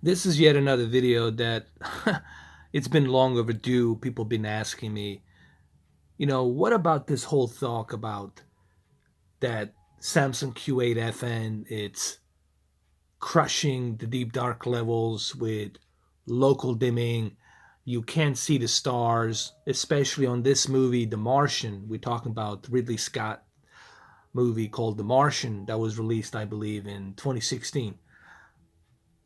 This is yet another video that it's been long overdue. People been asking me, what about this whole talk about that Samsung Q8FN? It's crushing the deep dark levels with local dimming. You can't see the stars, especially on this movie, The Martian. We're talking about Ridley Scott movie called The Martian that was released, I believe, in 2016.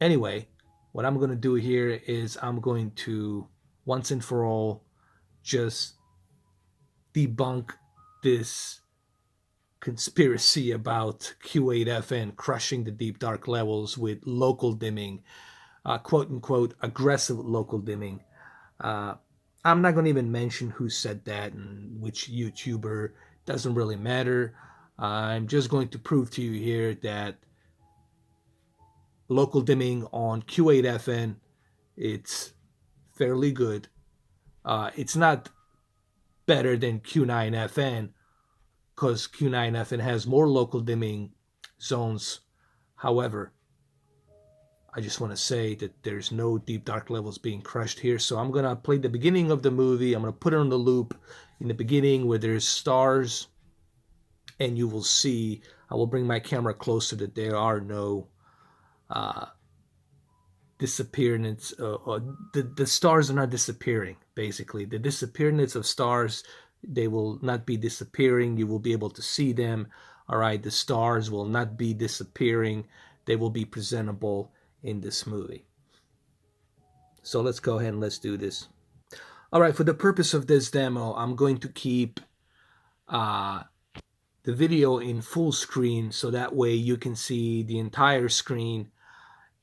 Anyway, what I'm going to do here is I'm going to once and for all just debunk this conspiracy about Q8FN crushing the deep dark levels with local dimming, quote unquote, aggressive local dimming. Uh, I'm not going to even mention who said that and which YouTuber. Doesn't really matter. I'm just going to prove to you here that local dimming on Q8FN, it's fairly good. It's not better than Q9FN because Q9FN has more local dimming zones. However, I just want to say that there's no deep dark levels being crushed here. So I'm going to play the beginning of the movie. I'm going to put it on the loop in the beginning where there's stars, and you will see. I will bring my camera closer that there are no uh, disappearance. The stars are not disappearing, basically. The disappearance of stars, they will not be disappearing. You will be able to see them. All right, the stars will not be disappearing. They will be presentable in this movie. So let's go ahead and let's do this. All right, for the purpose of this demo, I'm going to keep uh, the video in full screen so that way you can see the entire screen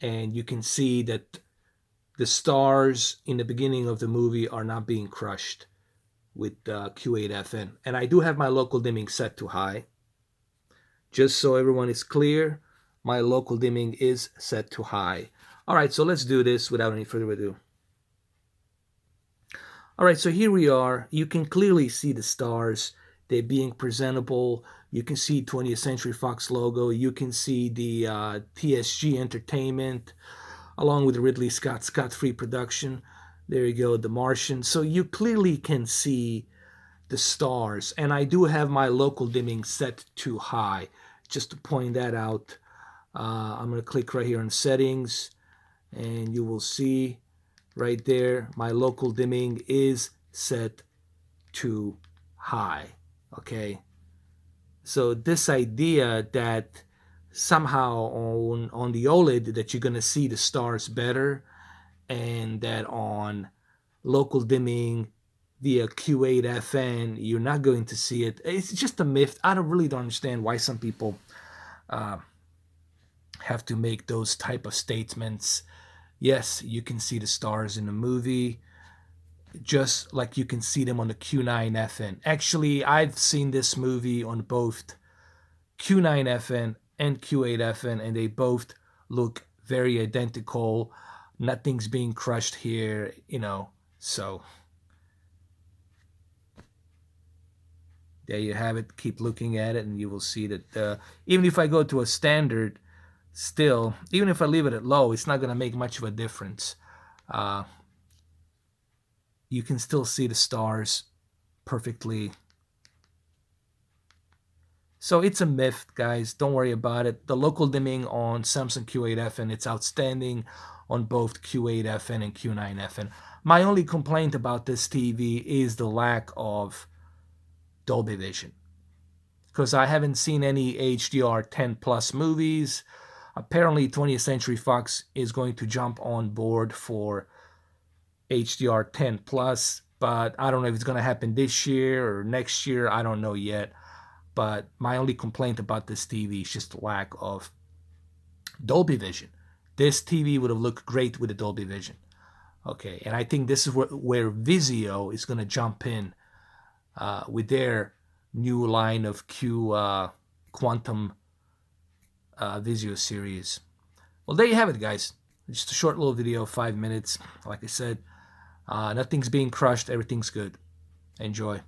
and you can see that the stars in the beginning of the movie are not being crushed with Q8FN. And I do have my local dimming set to high. Just so everyone is clear, my local dimming is set to high. All right, so let's do this without any further ado. All right, so here we are. You can clearly see the stars. They're being presentable. You can see 20th Century Fox logo. You can see the TSG Entertainment along with the Ridley Scott Free production. There you go, The Martian. So you clearly can see the stars. And I do have my local dimming set to high. Just to point that out, I'm going to click right here on settings, and you will see right there my local dimming is set to high. Okay, so this idea that somehow on the OLED that you're going to see the stars better, and that on local dimming via Q8FN you're not going to see it, it's just a myth. I don't understand why some people uh, have to make those type of statements. Yes, you can see the stars in the movie just like you can see them on the Q9FN. Actually, I've seen this movie on both Q9FN and Q8FN, and they both look very identical. Nothing's being crushed here, So there you have it. Keep looking at it, and you will see that even if I go to a standard, still, even if I leave it at low, it's not going to make much of a difference. You can still see the stars perfectly. So it's a myth, guys. Don't worry about it. The local dimming on Samsung Q8FN, it's outstanding on both Q8FN and Q9FN. My only complaint about this TV is the lack of Dolby Vision, because I haven't seen any HDR 10 plus movies. Apparently 20th Century Fox is going to jump on board for HDR 10 plus, but I don't know if it's going to happen this year or next year. I don't know yet. But my only complaint about this TV is just the lack of Dolby Vision. This TV would have looked great with the Dolby Vision. Okay, and I think this is where Vizio is going to jump in with their new line of Q Quantum Vizio series. Well, there you have it, guys. Just a short little video, 5 minutes. Like I said, nothing's being crushed. Everything's good. Enjoy.